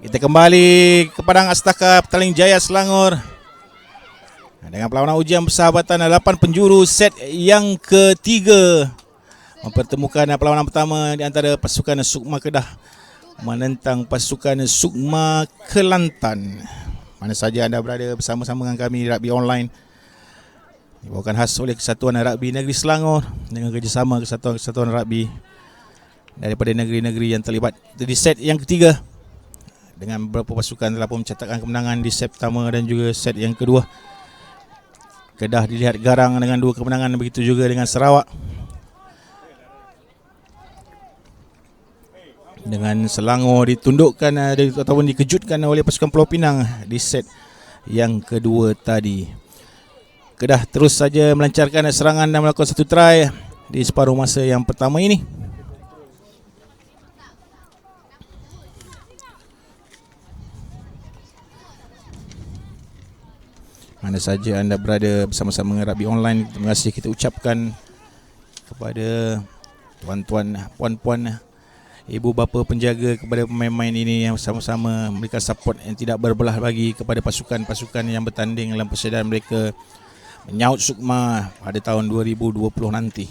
Kita kembali ke Padang Astaka Petaling Jaya Selangor dengan perlawanan ujian persahabatan 8 penjuru set yang ketiga, mempertemukan perlawanan pertama di antara pasukan Sukma Kedah menentang pasukan Sukma Kelantan. Mana saja anda berada, bersama-sama dengan kami Rugby Online, dibawakan khas oleh Kesatuan Rugby Negeri Selangor dengan kerjasama Kesatuan Rugby daripada negeri-negeri yang terlibat. Di set yang ketiga, dengan beberapa pasukan telah pun mencatatkan kemenangan di set pertama dan juga set yang kedua. Kedah dilihat garang dengan 2 kemenangan, begitu juga dengan Sarawak. Dengan Selangor ditundukkan ataupun dikejutkan oleh pasukan Pulau Pinang di set yang kedua tadi. Kedah terus saja melancarkan serangan dan melakukan satu try di separuh masa yang pertama ini. Mana saja anda berada, bersama-sama dengan Rugby Online, terima kasih kita ucapkan kepada tuan-tuan, puan-puan, ibu bapa penjaga, kepada pemain-pemain ini yang sama-sama memberikan support yang tidak berbelah bagi kepada pasukan-pasukan yang bertanding dalam persediaan mereka menyaut Sukma pada tahun 2020 nanti.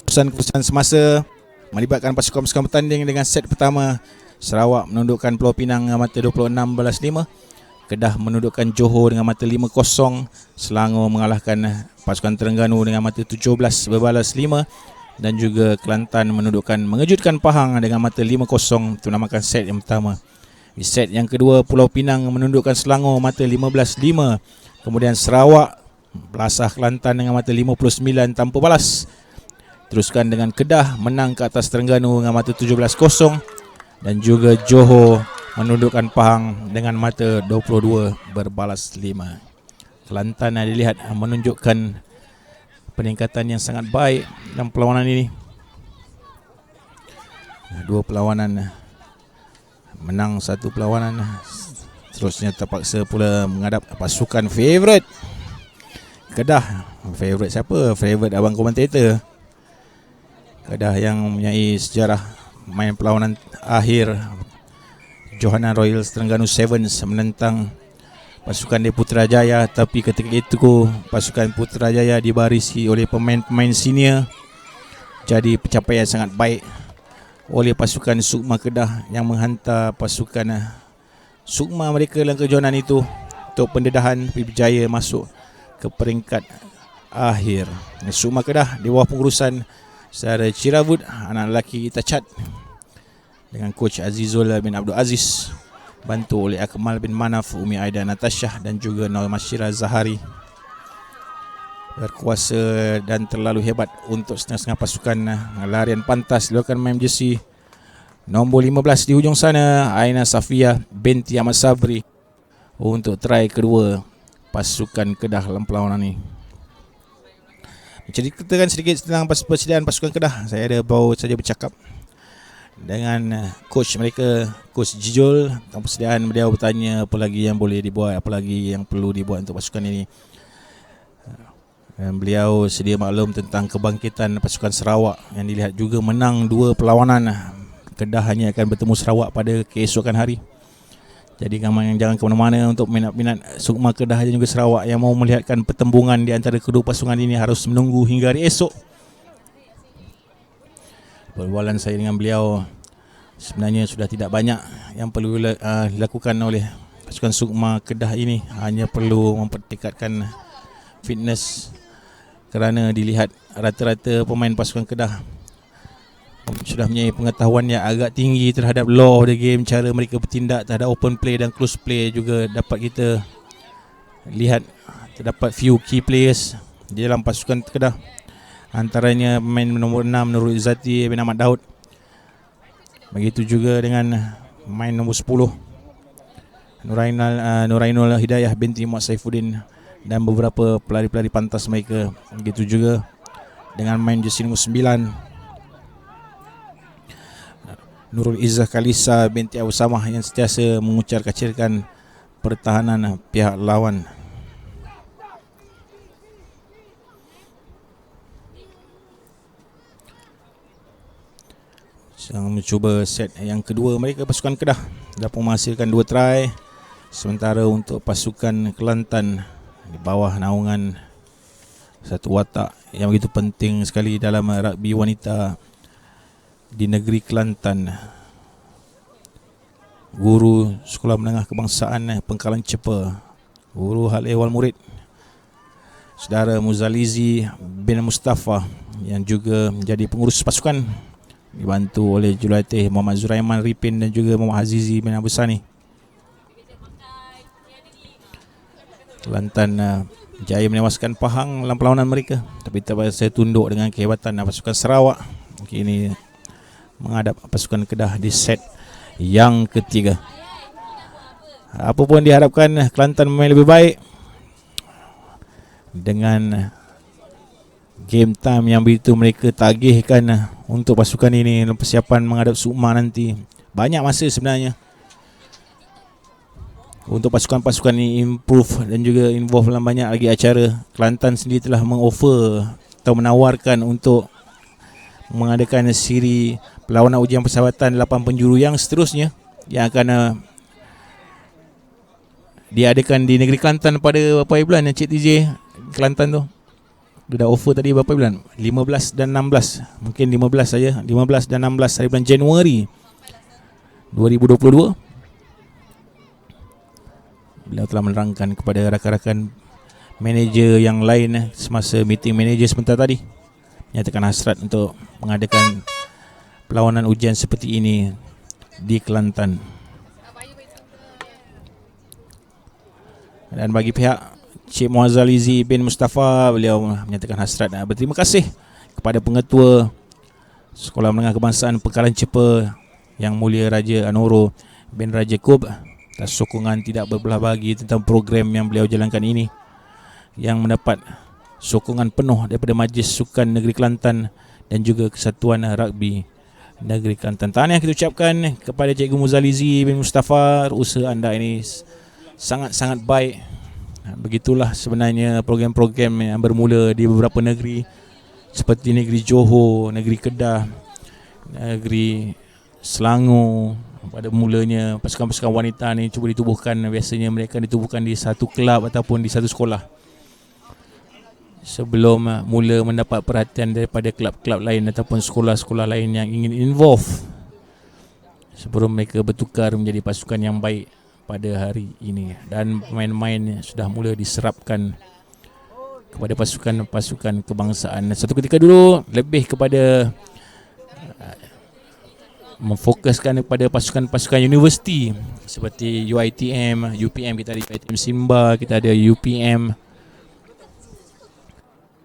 Keputusan semasa melibatkan pasukan-pasukan bertanding dengan set pertama. Sarawak menundukkan Pulau Pinang dengan mata 26-5. Kedah menundukkan Johor dengan mata 5-0. Selangor mengalahkan pasukan Terengganu dengan mata 17-5. Dan juga Kelantan mengejutkan Pahang dengan mata 5-0. Itu namakan set yang pertama. Di set yang kedua, Pulau Pinang menundukkan Selangor mata 15-5. Kemudian Sarawak belasah Kelantan dengan mata 59 tanpa balas. Teruskan dengan Kedah menang ke atas Terengganu dengan mata 17-0. Dan juga Johor menundukkan Pahang dengan mata 22 berbalas 5. Kelantan dilihat menunjukkan peningkatan yang sangat baik dalam perlawanan ini. 2 perlawanan menang, 1 perlawanan. Seterusnya terpaksa pula menghadap pasukan favourite Kedah. Favourite siapa? Favourite abang komentator. Kedah yang mempunyai sejarah main perlawanan akhir Johanna Royals Terengganu Sevens menentang pasukan di Putrajaya, tapi ketika itu pasukan Putrajaya dibarisi oleh pemain-pemain senior. Jadi pencapaian sangat baik oleh pasukan Sukma Kedah yang menghantar pasukan Sukma mereka dalam kejohanan itu untuk pendedahan berjaya masuk ke peringkat akhir. Sukma Kedah di bawah pengurusan Saudara Ciravud, anak lelaki Tacat, dengan coach Azizul bin Abdul Aziz, bantu oleh Akmal bin Manaf, Umi Aida Natasha dan juga Nur Masyira Zahari. Berkuasa dan terlalu hebat untuk setengah-setengah pasukan. Larian pantas dilakukan main jersey nombor 15 di hujung sana, Aina Safia binti Ahmad Sabri, untuk try kedua pasukan Kedah dalam perlawanan ini. Ceritakan sedikit tentang persediaan pasukan Kedah. Saya ada baru saja bercakap dengan coach mereka, Coach Jijol, tentang persediaan. Beliau bertanya apa lagi yang boleh dibuat, apa lagi yang perlu dibuat untuk pasukan ini. Dan beliau sedia maklum tentang kebangkitan pasukan Sarawak yang dilihat juga menang 2 perlawanan. Kedah hanya akan bertemu Sarawak pada keesokan hari. Jadi kamu jangan ke mana-mana untuk minat-minat Sukma Kedah dan juga Sarawak yang mau melihatkan pertembungan di antara kedua pasukan ini harus menunggu hingga hari esok. Perbualan saya dengan beliau sebenarnya sudah tidak banyak yang perlu dilakukan oleh pasukan Sukma Kedah ini. Hanya perlu mempertingkatkan fitness, kerana dilihat rata-rata pemain pasukan Kedah sudah mempunyai pengetahuan yang agak tinggi terhadap law of the game, cara mereka bertindak terhadap open play dan close play. Juga dapat kita lihat terdapat few key players di dalam pasukan Kedah, antaranya pemain nombor 6 Nurul Izzati bin Ahmad Daud. Begitu juga dengan pemain nombor 10 Nurainul Hidayah binti Muhammad Saifuddin dan beberapa pelari-pelari pantas mereka. Begitu juga dengan main jersey nombor 9 Nurul Izzah Kalisa binti Abu Samah yang sentiasa mengucar-kacirkan pertahanan pihak lawan. Yang mencuba set yang kedua mereka, pasukan Kedah dapat menghasilkan 2 try. Sementara untuk pasukan Kelantan di bawah naungan satu watak yang begitu penting sekali dalam rugby wanita di negeri Kelantan, Guru Sekolah Menengah Kebangsaan Pengkalan Cepa, Guru Hal Ehwal Murid Saudara Muzalizi bin Mustafa, yang juga menjadi pengurus pasukan, dibantu oleh Jurulatih Muhammad Zuraiman Ripin dan juga Muhammad Azizi bin Abusani. Kelantan jaya menewaskan Pahang dalam perlawanan mereka, tapi terpaksa tunduk dengan kehebatan pasukan Sarawak. Kini menghadap pasukan Kedah di set yang ketiga. Apapun diharapkan Kelantan memain lebih baik dengan game time yang begitu mereka tagihkan untuk pasukan ini dalam persiapan menghadap Sukma nanti. Banyak masa sebenarnya untuk pasukan-pasukan ini improve dan juga involve dalam banyak lagi acara. Kelantan sendiri telah mengoffer atau menawarkan untuk mengadakan siri perlawanan ujian persahabatan 8 penjuru yang seterusnya, yang akan diadakan di negeri Kelantan pada berapa bulan Cik TJ Kelantan tu. Dia dah offer tadi berapa bulan? 15 dan 16. Mungkin 15 saja. 15 dan 16 hari bulan Januari 2022. Beliau telah menerangkan kepada rakan-rakan manager yang lain semasa meeting manager sebentar tadi, menyatakan hasrat untuk mengadakan perlawanan ujian seperti ini di Kelantan. Dan bagi pihak Cik Muazzalizi bin Mustafa, beliau menyatakan hasrat dan berterima kasih kepada Pengetua Sekolah Menengah Kebangsaan Pengkalan Cepa Yang Mulia Raja Anoro bin Raja Kub atas sokongan tidak berbelah bagi tentang program yang beliau jalankan ini, yang mendapat sokongan penuh daripada Majlis Sukan Negeri Kelantan dan juga Kesatuan Rugby Negeri Kelantan. Tahniah kita ucapkan kepada Cikgu Muzalizi bin Mustafa. Usaha anda ini sangat-sangat baik. Begitulah sebenarnya program-program yang bermula di beberapa negeri seperti negeri Johor, negeri Kedah, negeri Selangor. Pada mulanya pasukan-pasukan wanita ni cuba ditubuhkan, biasanya mereka ditubuhkan di satu kelab ataupun di satu sekolah sebelum mula mendapat perhatian daripada kelab-kelab lain ataupun sekolah-sekolah lain yang ingin involve, sebelum mereka bertukar menjadi pasukan yang baik pada hari ini. Dan pemain-pemain sudah mula diserapkan kepada pasukan-pasukan kebangsaan. Satu ketika dulu lebih kepada memfokuskan kepada pasukan-pasukan universiti seperti UiTM, UPM, kita ada UiTM Simba, kita ada UPM,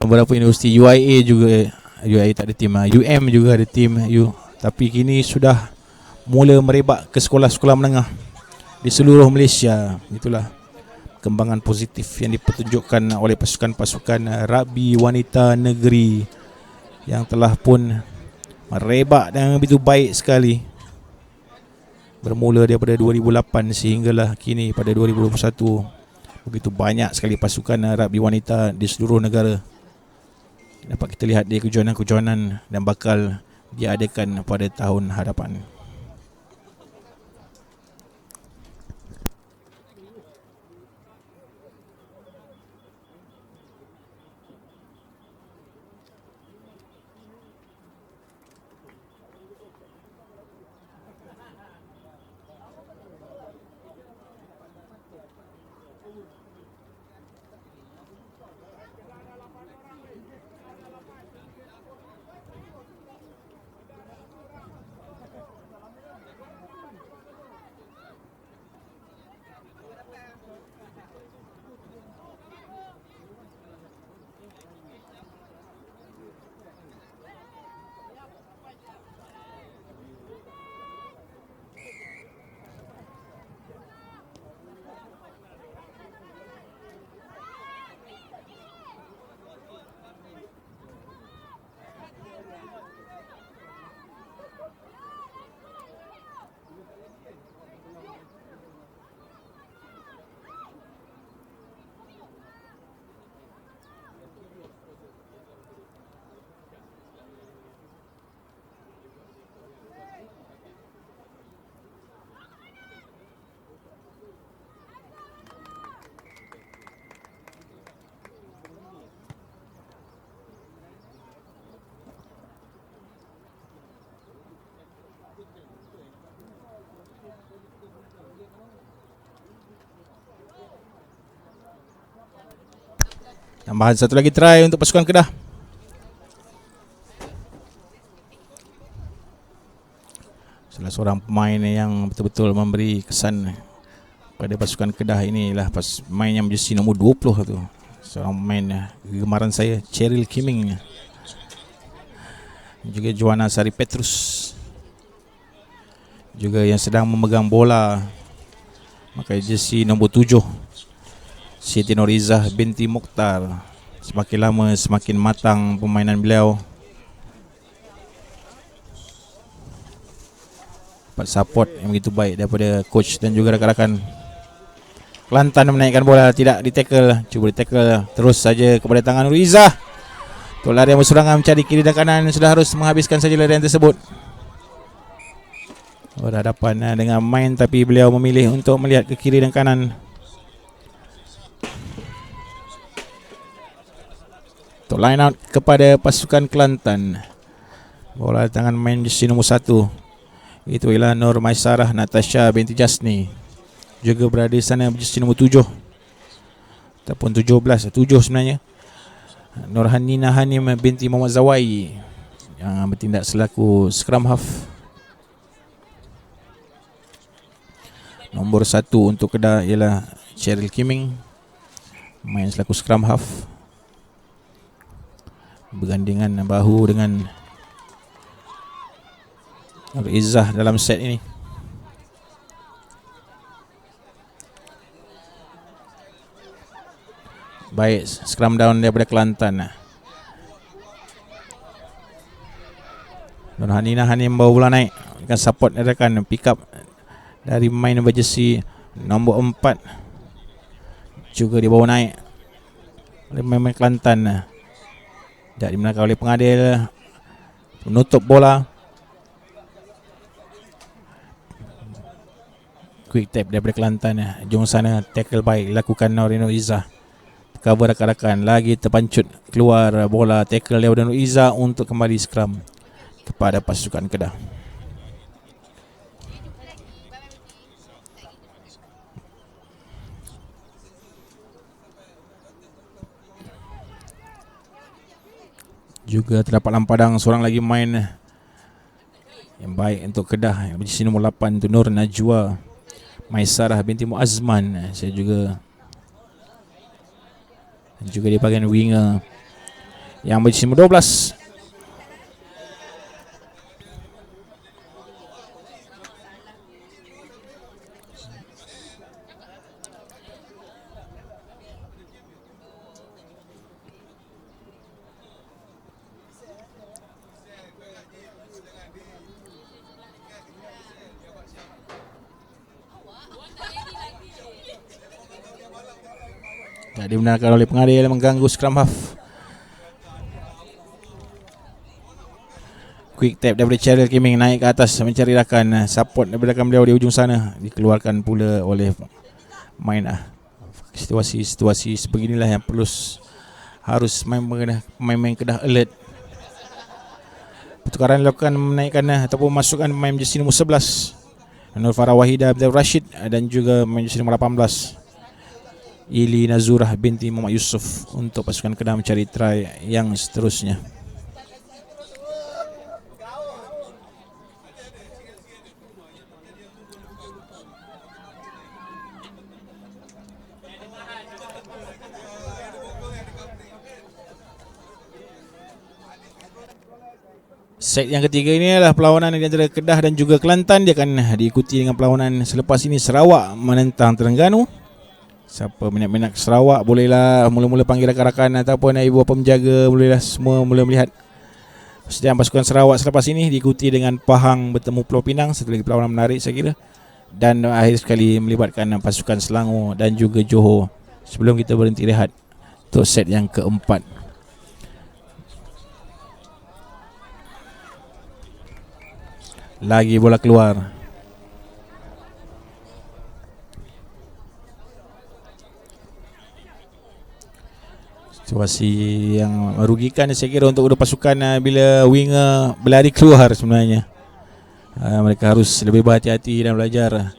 beberapa universiti, UIA juga, UIA tak ada tim, UM juga ada tim, tapi kini sudah mula merebak ke sekolah-sekolah menengah di seluruh Malaysia. Itulah kembangan positif yang dipertunjukkan oleh pasukan-pasukan rugby wanita negeri yang telah pun merebak dengan begitu baik sekali, bermula daripada 2008 sehinggalah kini pada 2021. Begitu banyak sekali pasukan rugby wanita di seluruh negara dapat kita lihat di kejohanan-kejohanan dan bakal diadakan pada tahun hadapan. Tambahan satu lagi try untuk pasukan Kedah. Salah seorang pemain yang betul-betul memberi kesan pada pasukan Kedah inilah pemain yang jersey nombor 20 tu. Seorang pemain kegemaran saya, Cheryl Kiming. Juga Joanna Sari Petrus. Juga yang sedang memegang bola pakai jersey nombor 7, Siti Norizah binti Mukhtar. Semakin lama semakin matang permainan beliau. Dapat support yang begitu baik daripada coach dan juga rakan-rakan. Kelantan menaikkan bola, tidak di-tackle, cuba di-tackle terus saja kepada tangan Norizah. Untuk larian berserangan mencari kiri dan kanan, sudah harus menghabiskan saja larian tersebut. Berhadapan dengan main tapi beliau memilih untuk melihat ke kiri dan kanan. Untuk line out kepada pasukan Kelantan. Bola tangan main jersey nombor 1. Itu ialah Nur Maisarah Natasha binti Jasni. Juga berada di sana jersey nombor 7 ataupun 17, 7 sebenarnya, Nur Hanina Hanim binti Muhammad Zawai yang bertindak selaku scrum half. Nombor 1 untuk Kedah ialah Cheryl Kiming, main selaku scrum half, bergandingan bahu dengan Nur Izzah dalam set ini. Baik, scrum down daripada Kelantan. Nur Hanina Hanim bawa bola naik dengan support rekan, pick up dari main jersey nombor 4. Juga dibawa naik oleh pemain Kelantan. Tak dimenangkan oleh pengadil. Menutup bola. Quick tap daripada Kelantan. Jom sana, tackle baik lakukan Norino Izzah. Cover rakan-rakan, lagi terpancut keluar bola, tackle daripada Nur Izzah untuk kembali scrum kepada pasukan Kedah. Juga terdapat dalam padang seorang lagi main yang baik untuk Kedah, yang berjersey nombor 8 itu Nur Najwa Maisarah binti Muazman. Saya juga di bahagian winger yang berjersey nombor 12. Tak dibenarkan oleh pengadil mengganggu scrum half. Quick tap daripada Cheryl Kiming naik ke atas mencari rakan. Support daripada rakan beliau di ujung sana. Dikeluarkan pula oleh main. Situasi sebeginilah yang perlu harus main Kedah alert. Pertukaran dilakukan menaikkan ataupun masukkan pemain jersey nombor 11 Nur Farah Wahidah Abdul Rashid dan juga pemain jersey nombor 18 Ili Nazurah binti Muhammad Yusof untuk pasukan Kedah mencari try yang seterusnya. Set yang ketiga ini adalah perlawanan di antara Kedah dan juga Kelantan. Dia akan diikuti dengan perlawanan selepas ini Sarawak menentang Terengganu. Siapa minat-minat ke Sarawak bolehlah mula-mula panggil rakan-rakan ataupun ibu bapa menjaga, bolehlah semua mula melihat persediaan pasukan Sarawak selepas ini, diikuti dengan Pahang bertemu Pulau Pinang, satu lagi perlawanan menarik saya kira, dan akhir sekali melibatkan pasukan Selangor dan juga Johor sebelum kita berhenti rehat untuk set yang keempat. Lagi bola keluar. Situasi yang merugikan saya kira untuk kedua pasukan bila winger berlari keluar sebenarnya. Mereka harus lebih berhati-hati dan belajar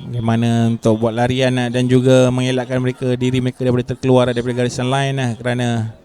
bagaimana untuk buat larian dan juga mengelakkan diri mereka daripada terkeluar daripada garisan line kerana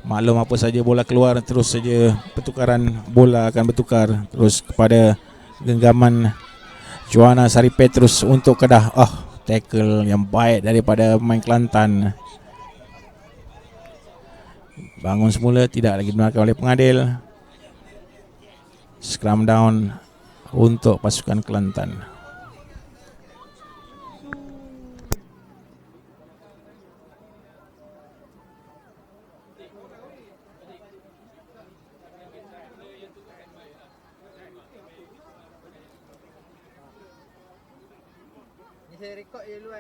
maklum apa saja bola keluar terus saja pertukaran bola akan bertukar terus kepada genggaman Joanna Sari Petrus untuk Kedah. Tackle yang baik daripada pemain Kelantan. Bangun semula, tidak lagi dibenarkan oleh pengadil. Scrum down untuk pasukan Kelantan. Ni saya rekod je dulu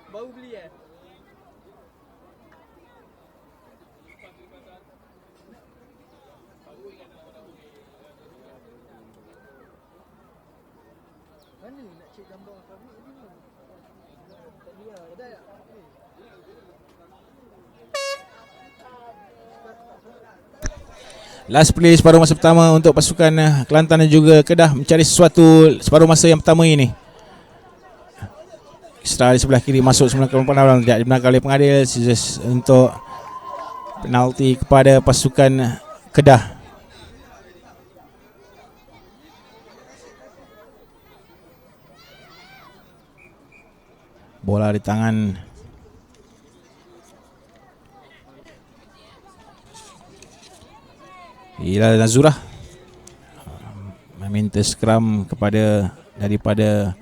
Baru beli Mana nak cek gambar public ni? Tak dia, dah tak? Last play separuh masa pertama untuk pasukan Kelantan dan juga Kedah mencari sesuatu separuh masa yang pertama ini. Extra di sebelah kiri masuk 9 penalti tidak dibenarkan oleh pengadil untuk penalti kepada pasukan Kedah. Bola di tangan Hilal Nazurah, meminta scrum daripada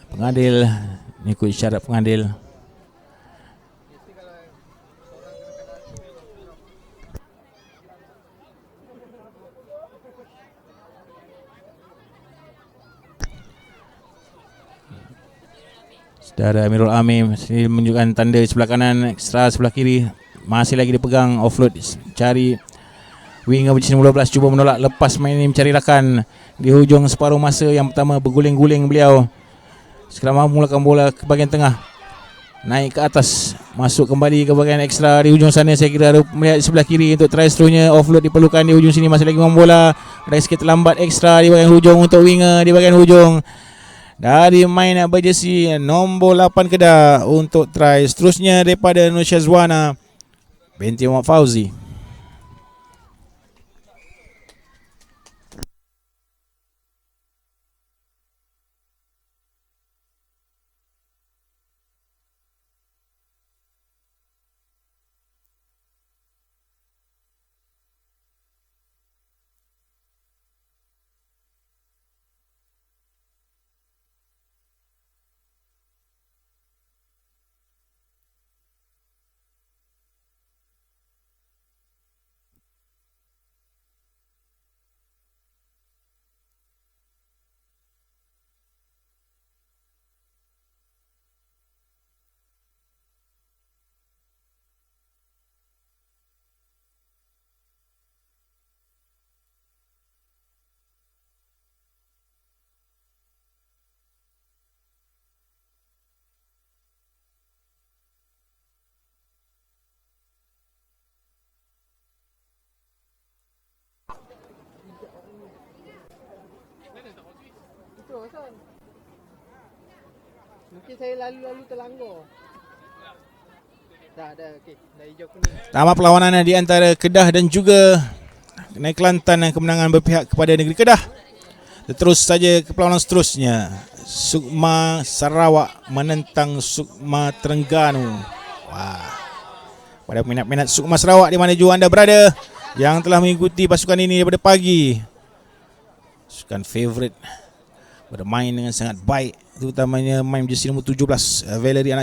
pengadil, mengikut syarat pengadil. Saudara Amirul Amim sini menunjukkan tanda sebelah kanan, ekstra sebelah kiri. Masih lagi dipegang, offload, cari winger berjesi 12 cuba menolak, lepas main ini mencari rakan di hujung separuh masa yang pertama. Berguling-guling beliau. Sekarang memulakan bola ke bahagian tengah, naik ke atas, masuk kembali ke bahagian ekstra di hujung sana. Saya kira melihat di sebelah kiri untuk try seterusnya. Offload diperlukan di hujung sini, masih lagi membola. Ada sikit terlambat ekstra di bahagian hujung untuk winger di bahagian hujung dari main berjesi nombor 8 Kedah untuk try seterusnya daripada Nur Syazwana binti Muhammad Fauzi. Mungkin saya lalu-lalu terlanggar. Dah, okey. Dah hijau kuning. Tamat perlawanan di antara Kedah dan juga Negeri Kelantan, yang kemenangan berpihak kepada negeri Kedah. Terus saja ke perlawanan seterusnya. Sukma Sarawak menentang Sukma Terengganu. Wah. Pada minat-minat Sukma Sarawak di mana jua anda berada, yang telah mengikuti pasukan ini daripada pagi, pasukan favourite bermain dengan sangat baik, terutamanya main jersey nombor 17 Valerie Anak